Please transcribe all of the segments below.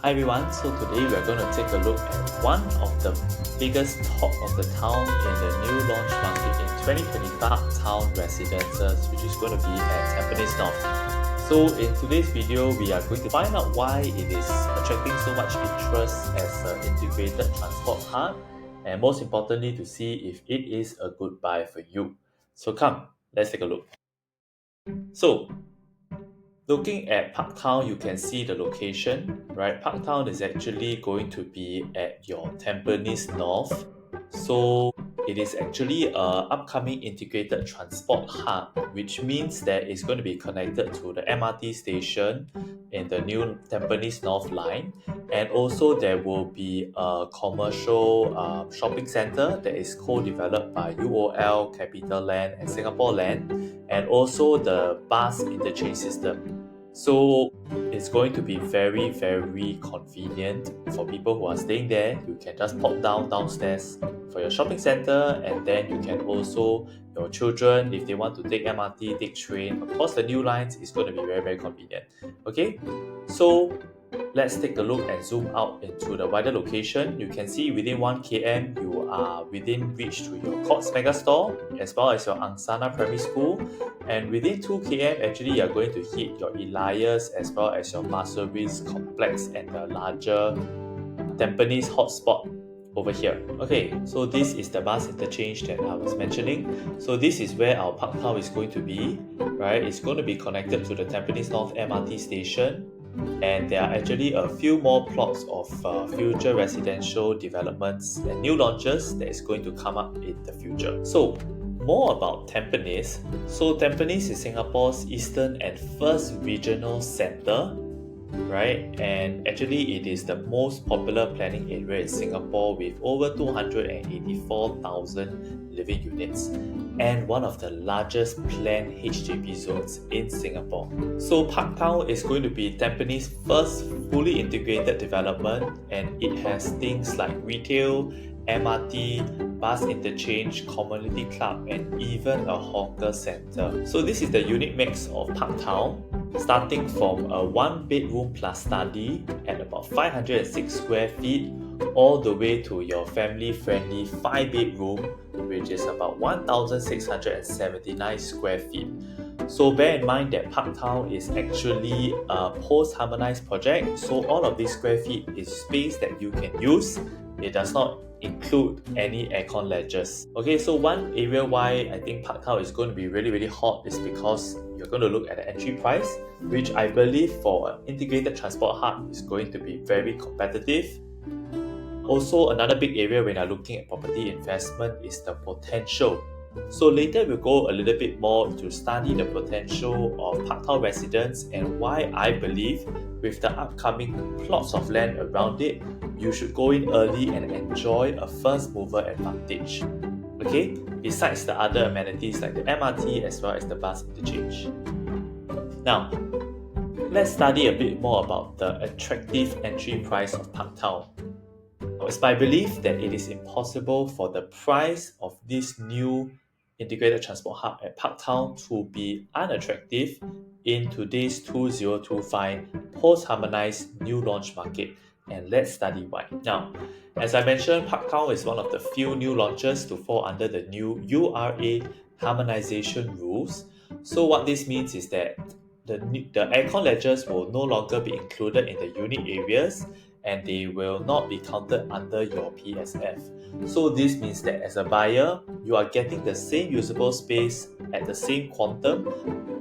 Hi everyone, so today we are going to take a look at one of the biggest talk of the town in the new launch market in 2025 Parktown Residences, which is going to be at Tampines North. So in today's video, we are going to find out why it is attracting so much interest as an integrated transport hub, and most importantly to see if it is a good buy for you. So come, let's take a look. So looking at Parktown, you can see the location, right? Parktown is actually going to be at your Tampines North. So it is actually a upcoming integrated transport hub, which means that it's going to be connected to the MRT station in the new Tampines North line. And also there will be a commercial shopping center that is co-developed by UOL, CapitaLand and Singapore Land, and also the bus interchange system. So it's going to be very, very convenient for people who are staying there. You can just pop downstairs for your shopping center, and then you can also, your children, if they want to take MRT, take train, across the new lines, it's going to be very, very convenient. Okay, so let's take a look and zoom out into the wider location. You can see within 1 km, you are within reach to your Courts Mega Store, as well as your Angsana Primary School. And within 2 km, actually, you're going to hit your Elias, as well as your Pasir Ris complex and the larger Tampines hotspot over here. Okay, so this is the bus interchange that I was mentioning. So this is where our Parktown is going to be, right? It's going to be connected to the Tampines North MRT station. And there are actually a few more plots of future residential developments and new launches that is going to come up in the future. So more about Tampines. So Tampines is Singapore's eastern and first regional centre, right? And actually it is the most popular planning area in Singapore with over 284,000 living units and one of the largest planned HDB zones in Singapore. So Parktown is going to be Tampines' first fully integrated development, and it has things like retail, MRT, bus interchange, community club, and even a hawker centre. So this is the unique mix of Parktown, starting from a 1-bedroom plus study at about 506 square feet, all the way to your family-friendly 5-bedroom, which is about 1,679 square feet. So bear in mind that Parktown is actually a post-harmonized project, so all of these square feet is space that you can use. It does not include any aircon ledges. Okay, so one area why I think Parktown is going to be really, really hot is because you're going to look at the entry price, which I believe for an integrated transport hub is going to be very competitive. Also, another big area when you're looking at property investment is the potential. So later we'll go a little bit more to study the potential of Parktown residents and why I believe with the upcoming plots of land around it, you should go in early and enjoy a first mover advantage. Okay, besides the other amenities like the MRT as well as the bus interchange. Now, let's study a bit more about the attractive entry price of Parktown. It's my belief that it is impossible for the price of this new integrated transport hub at Parktown to be unattractive in today's 2025 post-harmonized new launch market. And let's study why. Now, as I mentioned, Parktown is one of the few new launches to fall under the new URA harmonization rules. So what this means is that the aircon ledges will no longer be included in the unit areas, and they will not be counted under your PSF. So this means that as a buyer, you are getting the same usable space at the same quantum,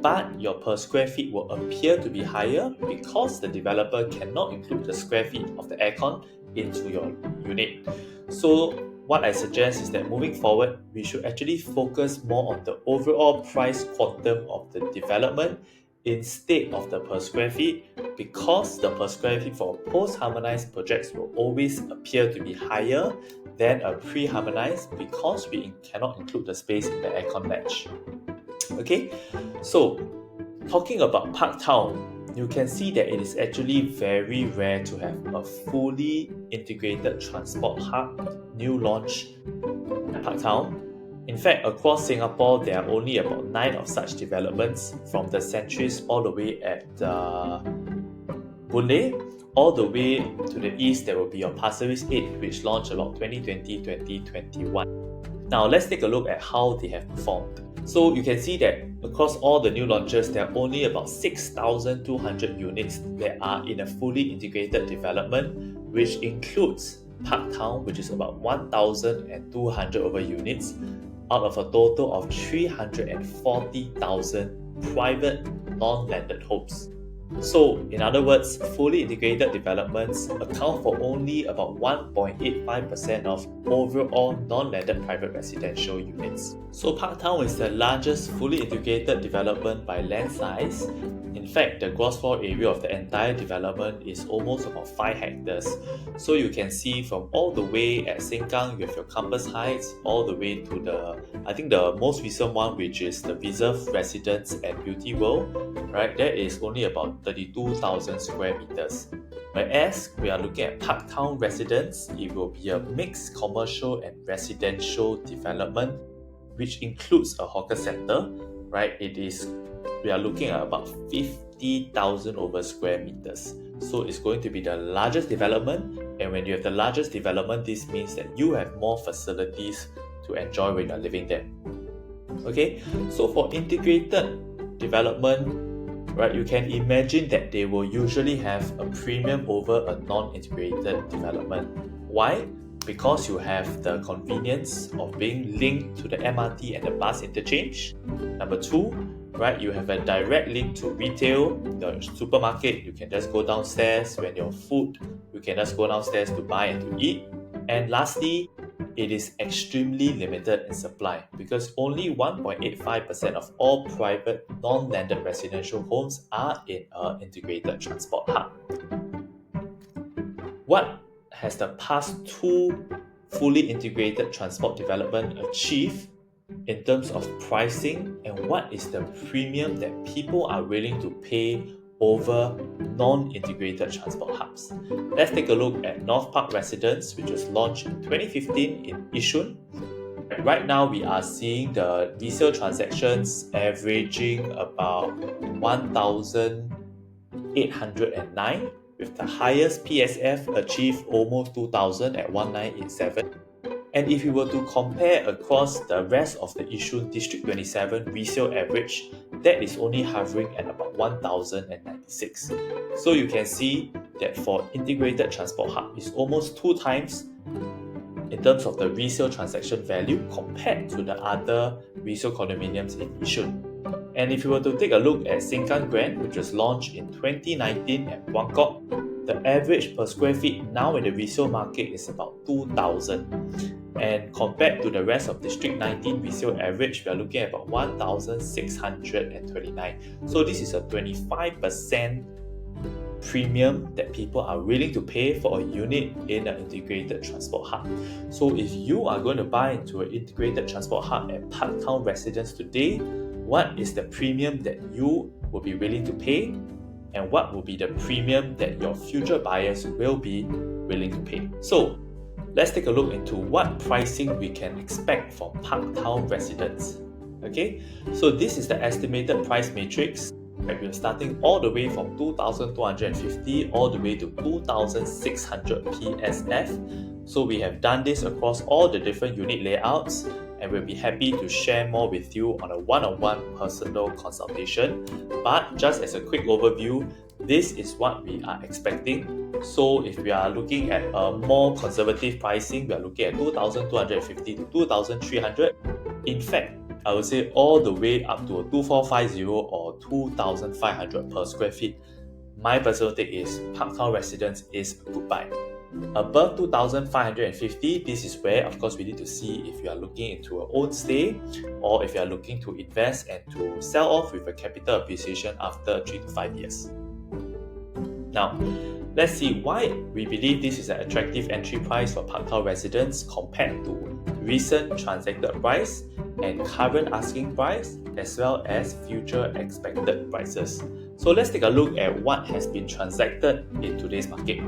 but your per square feet will appear to be higher because the developer cannot include the square feet of the aircon into your unit. So what I suggest is that moving forward, we should actually focus more on the overall price quantum of the development instead of the per square feet, because the per square feet for post-harmonized projects will always appear to be higher than a pre-harmonized because we cannot include the space in the aircon ledge. Okay, so talking about Parktown, you can see that it is actually very rare to have a fully integrated transport hub new launch at Parktown. In fact, across Singapore, there are only about 9 of such developments, from the Centuries all the way at Boon Lay, All the way to the east, there will be your Pasir Ris 8, which launched about 2020-2021. Now, let's take a look at how they have performed. So you can see that across all the new launches, there are only about 6,200 units that are in a fully integrated development, which includes Parktown, which is about 1,200 over units, out of a total of 340,000 private non-landed homes. So, in other words, fully integrated developments account for only about 1.85% of overall non-landed private residential units. So, Parktown is the largest fully integrated development by land size. In fact, the gross floor area of the entire development is almost about 5 hectares. So you can see from all the way at Sengkang, you have your Campus Heights, all the way to the most recent one, which is the Reserve Residence at Beauty World, right? That is only about 32,000 square meters. Whereas we are looking at Parktown Residence, it will be a mixed commercial and residential development, which includes a hawker center, right? We are looking at about 50,000 over square meters. So it's going to be the largest development, and when you have the largest development, this means that you have more facilities to enjoy when you're living there. Okay, so for integrated development, right, you can imagine that they will usually have a premium over a non-integrated development. Why? Because you have the convenience of being linked to the MRT and the bus interchange. Number two, right, you have a direct link to retail, the supermarket. You can just go downstairs. When your food, you can just go downstairs to buy and to eat. And lastly, it is extremely limited in supply because only 1.85% of all private non-landed residential homes are in an integrated transport hub. What has the past two fully integrated transport development achieved in terms of pricing, and what is the premium that people are willing to pay over non-integrated transport hubs? Let's take a look at North Park Residence, which was launched in 2015 in Yishun. Right now, we are seeing the resale transactions averaging about 1,809, with the highest PSF achieved almost 2,000 at 1,987. And if you were to compare across the rest of the Yishun District 27 resale average, that is only hovering at about 1,096. So you can see that for integrated transport hub, it's almost 2 times in terms of the resale transaction value compared to the other resale condominiums in Yishun. And if you were to take a look at Sengkang Grand, which was launched in 2019 at Buangkok, the average per square feet now in the resale market is about 2,000. And compared to the rest of District 19 resale average, we are looking at about 1,629. So this is a 25% premium that people are willing to pay for a unit in an integrated transport hub. So if you are going to buy into an integrated transport hub at Parktown Residence today, what is the premium that you will be willing to pay? And what will be the premium that your future buyers will be willing to pay? So let's take a look into what pricing we can expect from Parktown Residence. Okay, so this is the estimated price matrix. We're starting all the way from 2,250 all the way to 2,600 PSF. So we have done this across all the different unit layouts, and we'll be happy to share more with you on a one-on-one personal consultation. But just as a quick overview, this is what we are expecting. So if we are looking at a more conservative pricing, we are looking at 2,250 to 2,300. In fact, I would say all the way up to a 2,450 or 2,500 per square feet. My personal take is Parktown Residence is a good buy. Above 2,550, this is where, of course, we need to see if you are looking into a own stay or if you are looking to invest and to sell off with a capital appreciation after 3 to 5 years. Now, let's see why we believe this is an attractive entry price for Parktown Residence compared to recent transacted price and current asking price, as well as future expected prices. So let's take a look at what has been transacted in today's market.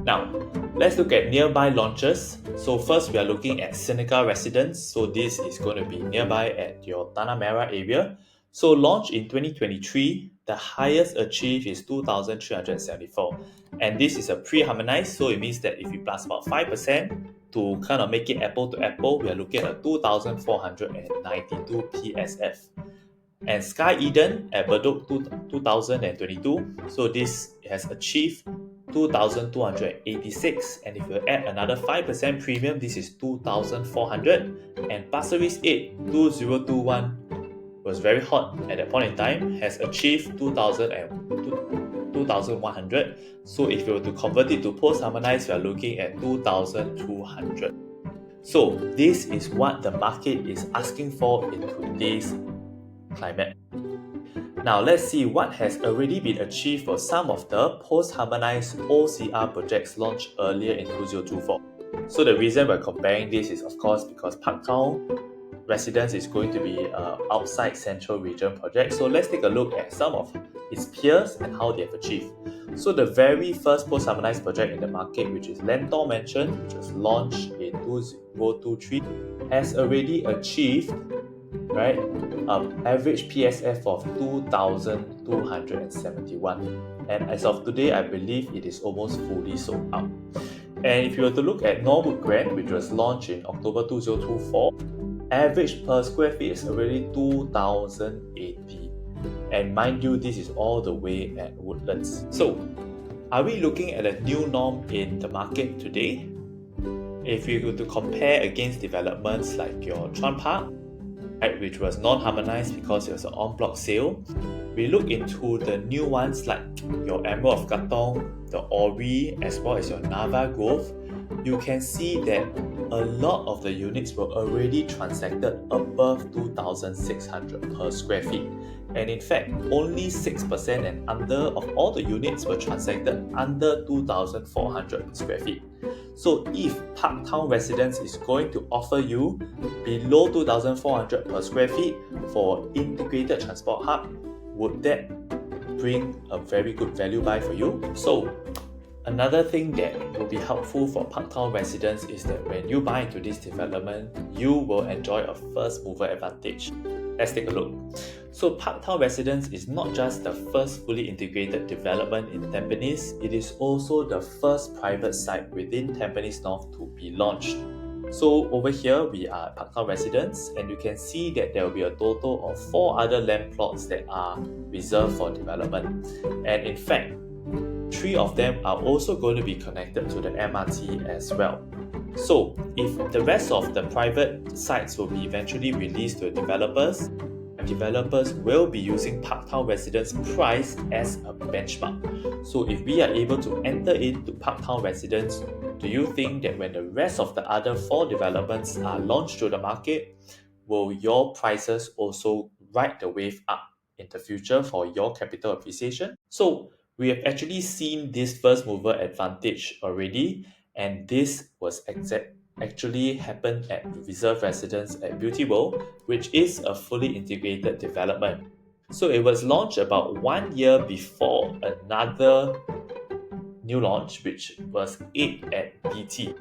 Now, let's look at nearby launches. So first, we are looking at Seneca Residence. So this is going to be nearby at your Tanah Merah area. So launched in 2023, the highest achieved is 2,374. And this is a pre-harmonized, so it means that if you plus about 5% to kind of make it apple to apple, we are looking at 2,492 PSF. And Sky Eden at Bedok 2022, so this has achieved 2,286, and if you add another 5% premium, this is 2,400. And Pasir Ris 8 2021 was very hot at that point in time, has achieved 2,100. So if you were to convert it to post-harmonized, we are looking at 2,200. So this is what the market is asking for in today's climate. Now let's see what has already been achieved for some of the post-harmonized OCR projects launched earlier in 2024. So the reason we're comparing this is of course because Parktown Residences is going to be an outside central region project. So let's take a look at some of its peers and how they have achieved. So the very first post-harmonized project in the market, which is Lentor Mansion, which was launched in 2023, has already achieved average PSF of 2,271, and as of today I believe it is almost fully sold out. And if you were to look at Norwood Grand, which was launched in October 2024, average per square feet is already 2,080, and mind you, this is all the way at Woodlands. So are we looking at a new norm in the market today? If you were to compare against developments like your Chuan Park, which was non-harmonized because it was an en-bloc sale, we look into the new ones like your Emerald of Katong, the Ori, as well as your Nava Grove. You can see that a lot of the units were already transacted above 2,600 per square feet. And in fact, only 6% and under of all the units were transacted under 2,400 square feet. So if Parktown Residence is going to offer you below 2,400 per square feet for integrated transport hub, would that bring a very good value buy for you? So another thing that will be helpful for Parktown Residence is that when you buy into this development, you will enjoy a first mover advantage. Let's take a look. So Parktown Residence is not just the first fully integrated development in Tampines, it is also the first private site within Tampines North to be launched. So over here we are at Parktown Residence, and you can see that there will be a total of 4 other land plots that are reserved for development. And in fact, 3 of them are also going to be connected to the MRT as well. So if the rest of the private sites will be eventually released to developers will be using Parktown Residence price as a benchmark. So if we are able to enter into Parktown Residence, do you think that when the rest of the other 4 developments are launched to the market, will your prices also ride the wave up in the future for your capital appreciation? So we have actually seen this first mover advantage already, and this was actually happened at Reserve Residence at Beauty World, which is a fully integrated development. So it was launched about 1 year before another new launch, which was 8 at BT.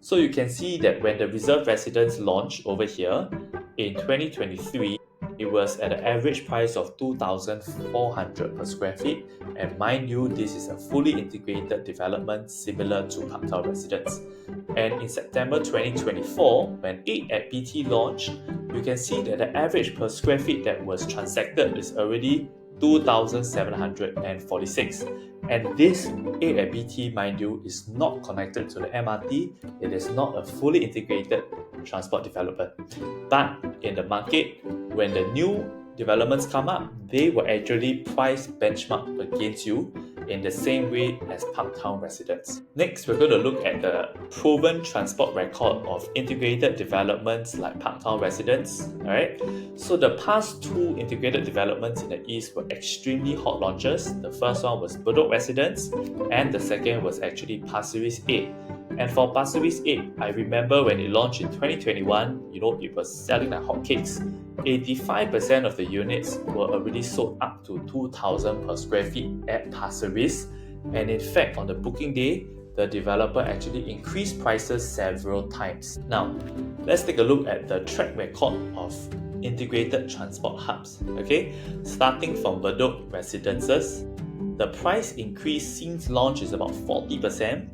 So you can see that when the Reserve Residence launched over here in 2023, it was at an average price of 2,400 per square feet, and mind you, this is a fully integrated development similar to Parktown Residence. And in September 2024, when 8 at BT launched, you can see that the average per square feet that was transacted is already 2,746. And this 8 at BT, mind you, is not connected to the MRT. It is not a fully integrated transport development. But in the market, when the new developments come up, they will actually price benchmark against you in the same way as Parktown Residence. Next, we're going to look at the proven transport record of integrated developments like Parktown Residence. Alright, so the past 2 integrated developments in the east were extremely hot launches. The first one was Bedok Residence, and the second was actually Pasir Ris 8. And for Pasir Ris 8, I remember when it launched in 2021, it was selling like hotcakes. 85% of the units were already sold up to 2,000 per square feet at Pasir Ris. And in fact, on the booking day, the developer actually increased prices several times. Now, let's take a look at the track record of integrated transport hubs. Okay, starting from Bedok Residences, the price increase since launch is about 40%,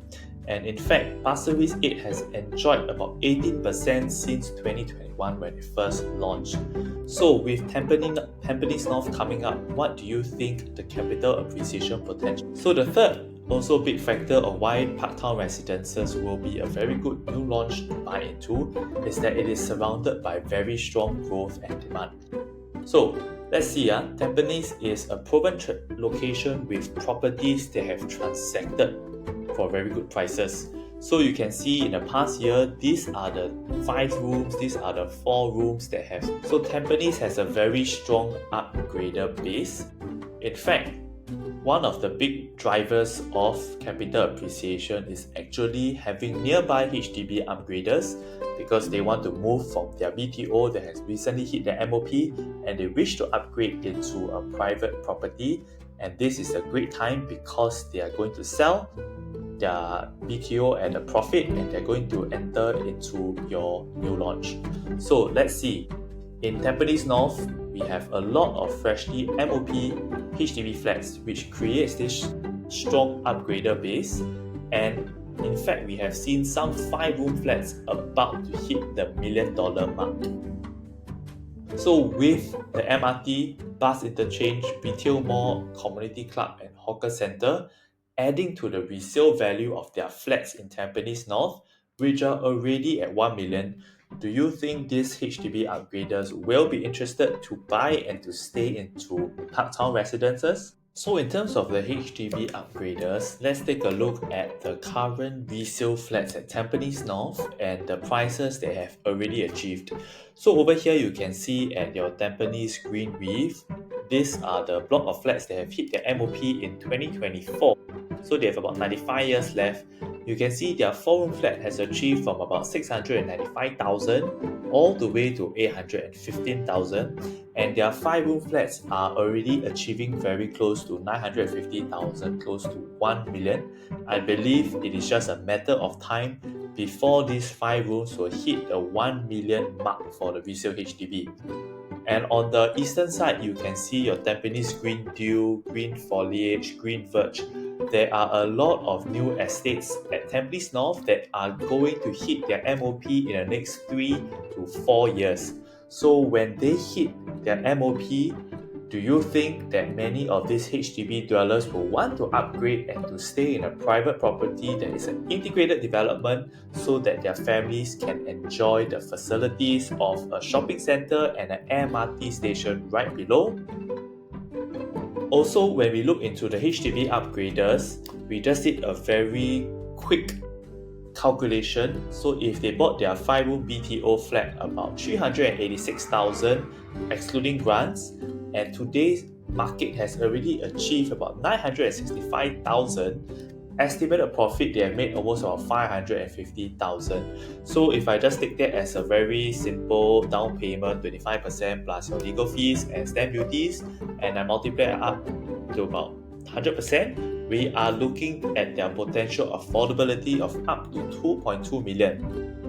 and in fact, Pasir Ris 8 has enjoyed about 18% since 2021 when it first launched. So with Tampines North coming up, what do you think the capital appreciation potential? So the third also big factor of why Parktown Residences will be a very good new launch to buy into is that it is surrounded by very strong growth and demand. So let's see, Tampines is a proven location with properties that have transacted for very good prices. So you can see in the past year, these are the 5 rooms, these are the 4 rooms that have. So Tampines has a very strong upgrader base. In fact, one of the big drivers of capital appreciation is actually having nearby HDB upgraders because they want to move from their BTO that has recently hit their MOP and they wish to upgrade into a private property. And this is a great time because they are going to sell their BTO at a profit and they're going to enter into your new launch. So let's see. In Tampines North, we have a lot of freshly MOP HDB flats which creates this strong upgrader base, and in fact we have seen some 5-room flats about to hit the $1 million mark. So with the MRT, bus interchange, retail mall, community club and hawker centre adding to the resale value of their flats in Tampines North, which are already at 1 million, do you think these HDB upgraders will be interested to buy and to stay into Parktown Residences? So in terms of the HDB upgraders, let's take a look at the current resale flats at Tampines North and the prices they have already achieved. So over here you can see at your Tampines Green Reef, these are the block of flats that have hit their MOP in 2024. So they have about 95 years left. You can see their 4-room flat has achieved from about 695,000 all the way to 815,000, and their 5-room flats are already achieving very close to 950,000, close to 1 million. I believe it is just a matter of time before these 5 rooms will hit the 1 million mark for the resale HDB. And on the eastern side, you can see your Tampines Green Dew, Green Foliage, Green Verge. There are a lot of new estates at Tampines North that are going to hit their MOP in the next 3 to 4 years. So when they hit their MOP, do you think that many of these HDB dwellers will want to upgrade and to stay in a private property that is an integrated development so that their families can enjoy the facilities of a shopping center and an MRT station right below? Also, when we look into the HDB upgraders, we just did a very quick calculation. So if they bought their 5-room BTO flat about 386,000 excluding grants, and today's market has already achieved about 965,000, estimated profit they have made almost about 550,000. So if I just take that as a very simple down payment, 25% plus your legal fees and stamp duties, and I multiply it up to about 100%, we are looking at their potential affordability of up to 2.2 million.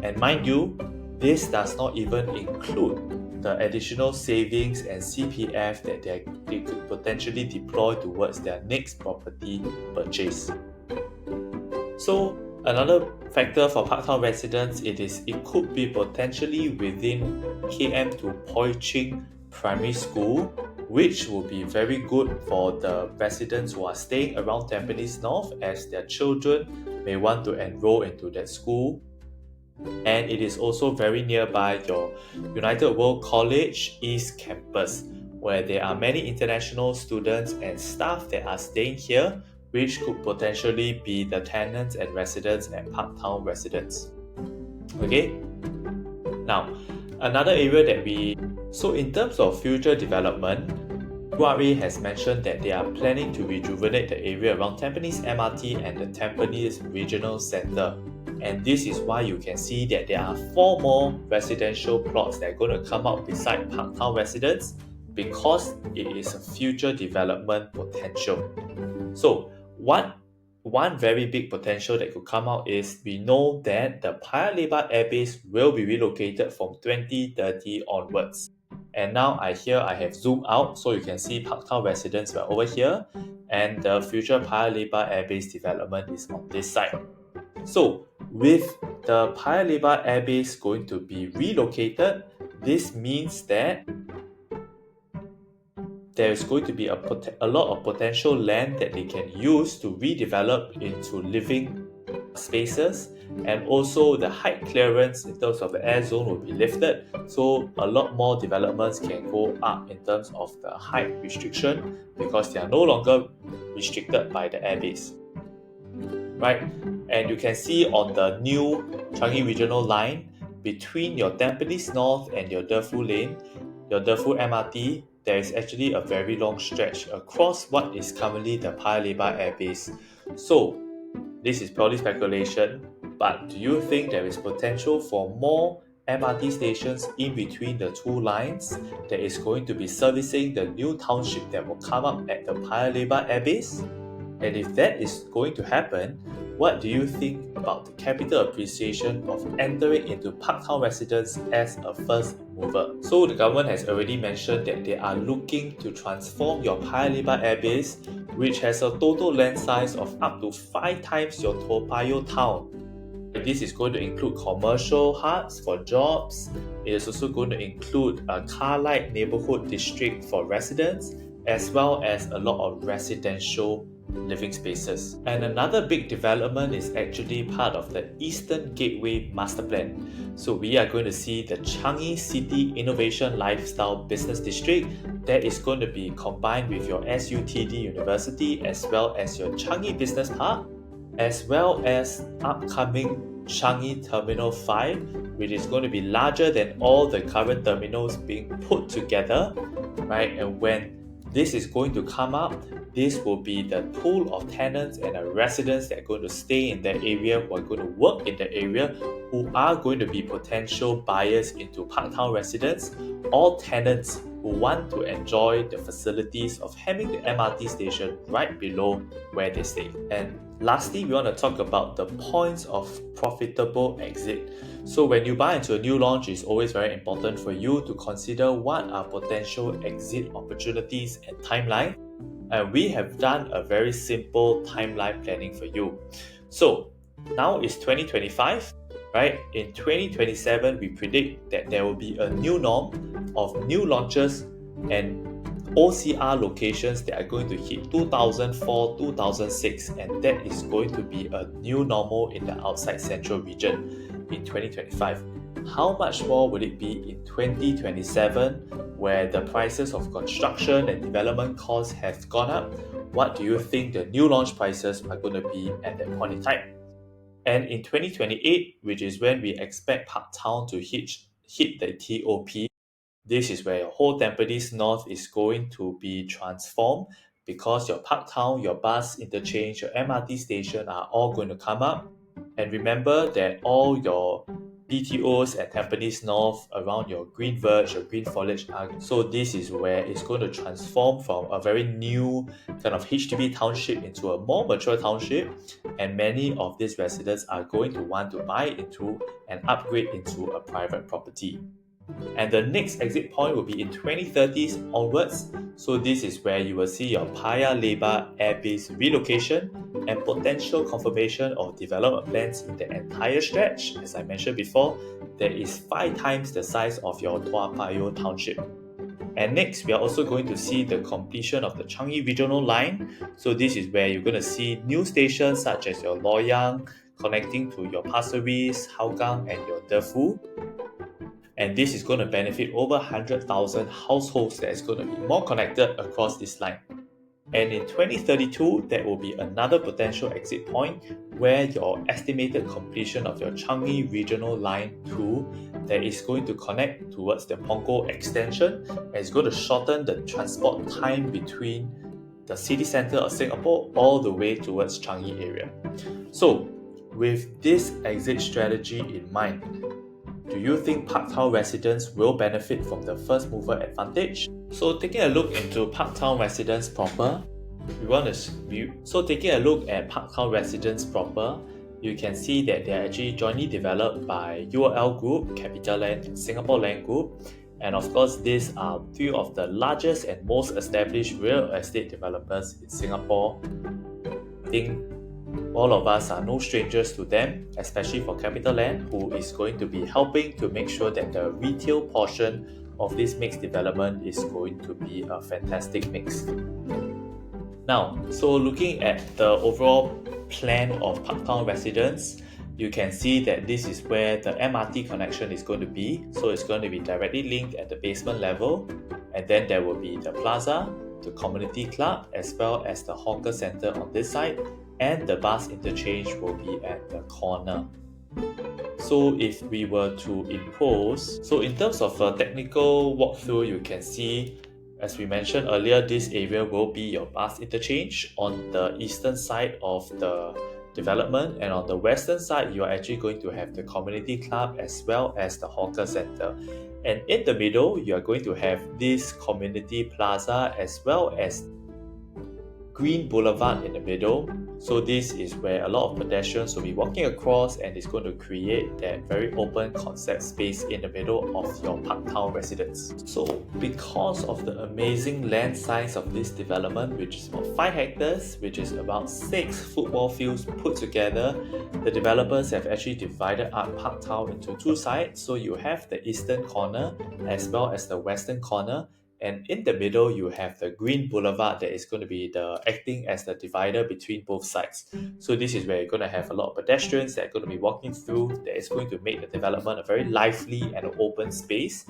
And mind you, this does not even include the additional savings and CPF that they could potentially deploy towards their next property purchase. So another factor for Parktown residents, it could be potentially within KM to Poi Ching Primary School, which will be very good for the residents who are staying around Tampines North as their children may want to enroll into that school. And it is also very nearby your United World College East Campus, where there are many international students and staff that are staying here, which could potentially be the tenants and residents at Parktown Residence. Okay? Now, another area that so in terms of future development, URA has mentioned that they are planning to rejuvenate the area around Tampines MRT and the Tampines Regional Centre. And this is why you can see that there are 4 more residential plots that are going to come out beside Parktown Residence because it is a future development potential. So one very big potential that could come out is we know that the Paya Lebar Airbase will be relocated from 2030 onwards. And now I have zoomed out, so you can see Parktown Residences are over here, and the future Paya Lebar Airbase development is on this side. So with the Paya Lebar Airbase going to be relocated, this means that there is going to be a lot of potential land that they can use to redevelop into living spaces, and also the height clearance in terms of the air zone will be lifted, so a lot more developments can go up in terms of the height restriction because they are no longer restricted by the airbase, right? And you can see on the new Changi Regional Line, between your Tampines North and your Defu Lane, your Defu MRT, there is actually a very long stretch across what is currently the Paya Lebar Airbase. So this is purely speculation, but do you think there is potential for more MRT stations in between the two lines that is going to be servicing the new township that will come up at the Paya Lebar Airbase? And if that is going to happen, what do you think about the capital appreciation of entering into Parktown Residences as a first mover? So the government has already mentioned that they are looking to transform your Paya Lebar Airbase, which has a total land size of up to 5 times your Toa Payoh town. This is going to include commercial hubs for jobs. It is also going to include a car-light neighborhood district for residents, as well as a lot of residential living spaces. And another big development is actually part of the Eastern Gateway Master Plan. So we are going to see the Changi City Innovation Lifestyle Business District that is going to be combined with your SUTD University, as well as your Changi Business Park, as well as upcoming Changi Terminal 5, which is going to be larger than all the current terminals being put together, right? And when this is going to come up, this will be the pool of tenants and residents that are going to stay in that area, who are going to work in the area, who are going to be potential buyers into Parktown Residences, all tenants who want to enjoy the facilities of having the MRT station right below where they stay. And lastly, we want to talk about the points of profitable exit. So when you buy into a new launch, it's always very important for you to consider what are potential exit opportunities and timeline. And we have done a very simple timeline planning for you. So now it's 2025, right? In 2027, we predict that there will be a new norm of new launches and OCR locations that are going to hit 2004, 2006, and that is going to be a new normal in the outside central region in 2025. How much more will it be in 2027, where the prices of construction and development costs have gone up? What do you think the new launch prices are going to be at that point in time? And in 2028, which is when we expect Parktown to hit the TOP, this is where your whole Tampines North is going to be transformed, because your Parktown, your bus interchange, your MRT station are all going to come up. And remember that all your BTOs at Tampines North around your Green Verge, your Green Foliage are. So this is where it's going to transform from a very new kind of HDB township into a more mature township, and many of these residents are going to want to buy into and upgrade into a private property. And the next exit point will be in 2030s onwards. So this is where you will see your Paya Lebar Airbase relocation and potential confirmation of development plans in the entire stretch. As I mentioned before, there is 5 times the size of your Toa Payoh township. And next, we are also going to see the completion of the Changi Regional Line. So this is where you're going to see new stations such as your Loyang, connecting to your Pasir Ris, Hougang, and your Defu. And this is going to benefit over 100,000 households that is going to be more connected across this line. And in 2032, there will be another potential exit point where your estimated completion of your Changi Regional Line 2 that is going to connect towards the Punggol extension, and it's going to shorten the transport time between the city centre of Singapore all the way towards Changi area. So with this exit strategy in mind, do you think Parktown residents will benefit from the first mover advantage? So taking a look into Parktown residents proper, taking a look at Parktown residents proper, you can see that they are actually jointly developed by UOL Group, CapitaLand, and Singapore Land Group. And of course, these are few of the largest and most established real estate developers in Singapore. I think all of us are no strangers to them, especially for CapitaLand, who is going to be helping to make sure that the retail portion of this mixed development is going to be a fantastic mix. Now, so looking at the overall plan of Parktown Residences, you can see that this is where the MRT connection is going to be. So it's going to be directly linked at the basement level, and then there will be the plaza, the community club, as well as the hawker center on this side, and the bus interchange will be at the corner. So if we were to impose, so in terms of a technical walkthrough, you can see, as we mentioned earlier, this area will be your bus interchange on the eastern side of the development, and on the western side you are actually going to have the community club as well as the hawker center, and in the middle you are going to have this community plaza as well as Green Boulevard in the middle. So this is where a lot of pedestrians will be walking across, and it's going to create that very open concept space in the middle of your Parktown residence. So because of the amazing land size of this development, which is about 5 hectares, which is about 6 football fields put together, the developers have actually divided up Parktown into 2 sides. So you have the eastern corner as well as the western corner, and in the middle you have the Green Boulevard that is going to be acting as the divider between both sides. So this is where you're going to have a lot of pedestrians that are going to be walking through, that is going to make the development a very lively and open space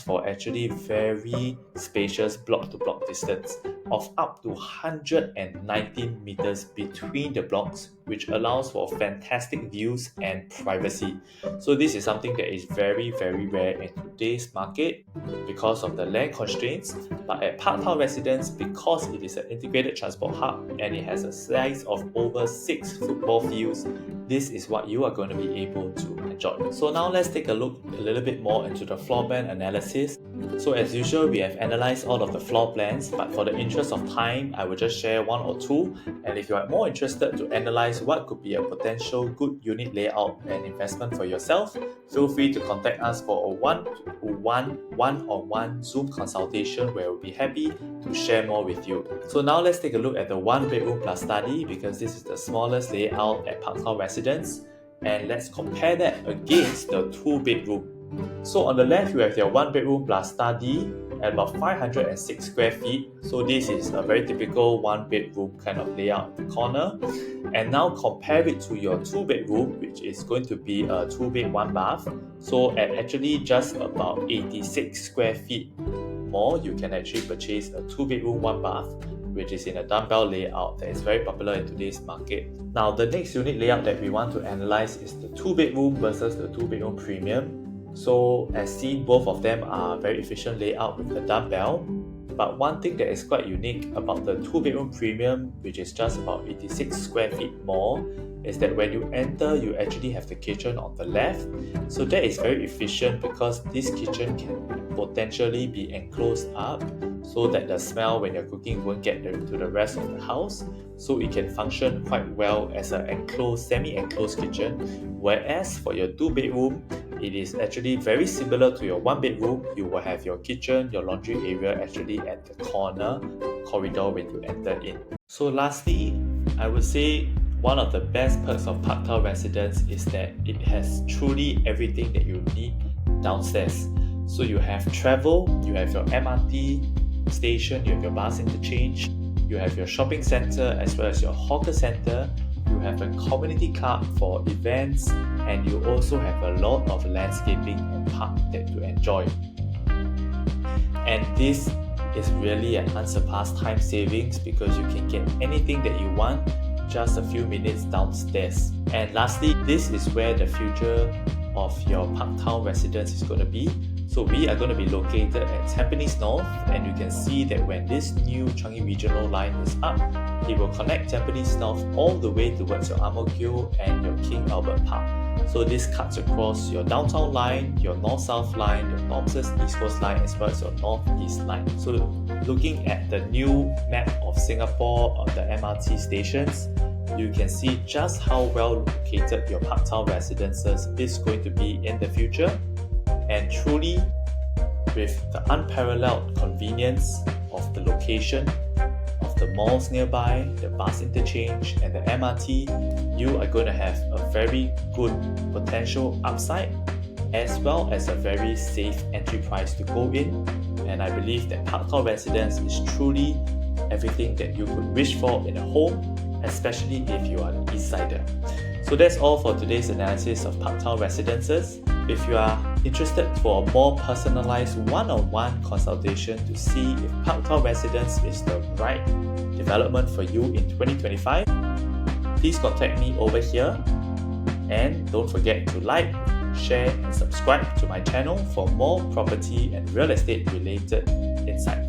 for actually very spacious block-to-block distance of up to 119 meters between the blocks, which allows for fantastic views and privacy. So this is something that is very, very rare in today's market because of the land constraints. But at Parktown Residences, because it is an integrated transport hub and it has a size of over 6 football fields, this is what you are going to be able to enjoy. So now let's take a look a little bit more into the floor plan analysis. So as usual, we have analyzed all of the floor plans, but for the interest of time, I will just share 1 or 2. And if you are more interested to analyze what could be a potential good unit layout and investment for yourself, feel free to contact us for a one-on-one Zoom consultation where we'll be happy to share more with you. So now let's take a look at the 1 bedroom plus study, because this is the smallest layout at Parktown Residence, and let's compare that against the 2 bedroom. So on the left you have your 1 bedroom plus study at about 506 square feet. So this is a very typical 1 bedroom kind of layout in the corner. And now compare it to your 2 bedroom, which is going to be a 2 bed 1 bath. So at actually just about 86 square feet more, you can actually purchase a 2 bedroom 1 bath, which is in a dumbbell layout that is very popular in today's market. Now the next unit layout that we want to analyze is the 2 bedroom versus the 2 bedroom premium. So as seen, both of them are very efficient layout with the dumbbell. But one thing that is quite unique about the 2 bedroom premium, which is just about 86 square feet more, is that when you enter, you actually have the kitchen on the left. So that is very efficient because this kitchen can potentially be enclosed up so that the smell when you're cooking won't get to the rest of the house. So it can function quite well as an enclosed, semi-enclosed kitchen. Whereas for your 2 bedroom, it is actually very similar to your 1 bedroom. You will have your kitchen, your laundry area actually at the corner corridor when you enter in. So lastly, I would say one of the best perks of Parktown Residence is that it has truly everything that you need downstairs. So you have travel, you have your MRT station, you have your bus interchange, you have your shopping center as well as your hawker center, you have a community club for events, and you also have a lot of landscaping and park that you enjoy. And this is really an unsurpassed time savings because you can get anything that you want just a few minutes downstairs. And lastly, this is where the future of your Parktown Residence is going to be. So we are going to be located at Tampines North, and you can see that when this new Changi Regional Line is up, it will connect Tampines North all the way towards your Ang Mo Kio and your King Albert Park. So this cuts across your downtown line, your north-south line, your north-east coast line, as well as your north-east line. So looking at the new map of Singapore on the MRT stations, you can see just how well located your Parktown Residences is going to be in the future. And truly, with the unparalleled convenience of the location, of the malls nearby, the bus interchange, and the MRT, you are going to have a very good potential upside as well as a very safe entry price to go in. And I believe that Parktown Residences is truly everything that you could wish for in a home, especially if you are an Eastsider. So that's all for today's analysis of Parktown Residences. If you are interested for a more personalized one-on-one consultation to see if Parktown Residences is the right development for you in 2025, please contact me over here. And don't forget to like, share and subscribe to my channel for more property and real estate related insights.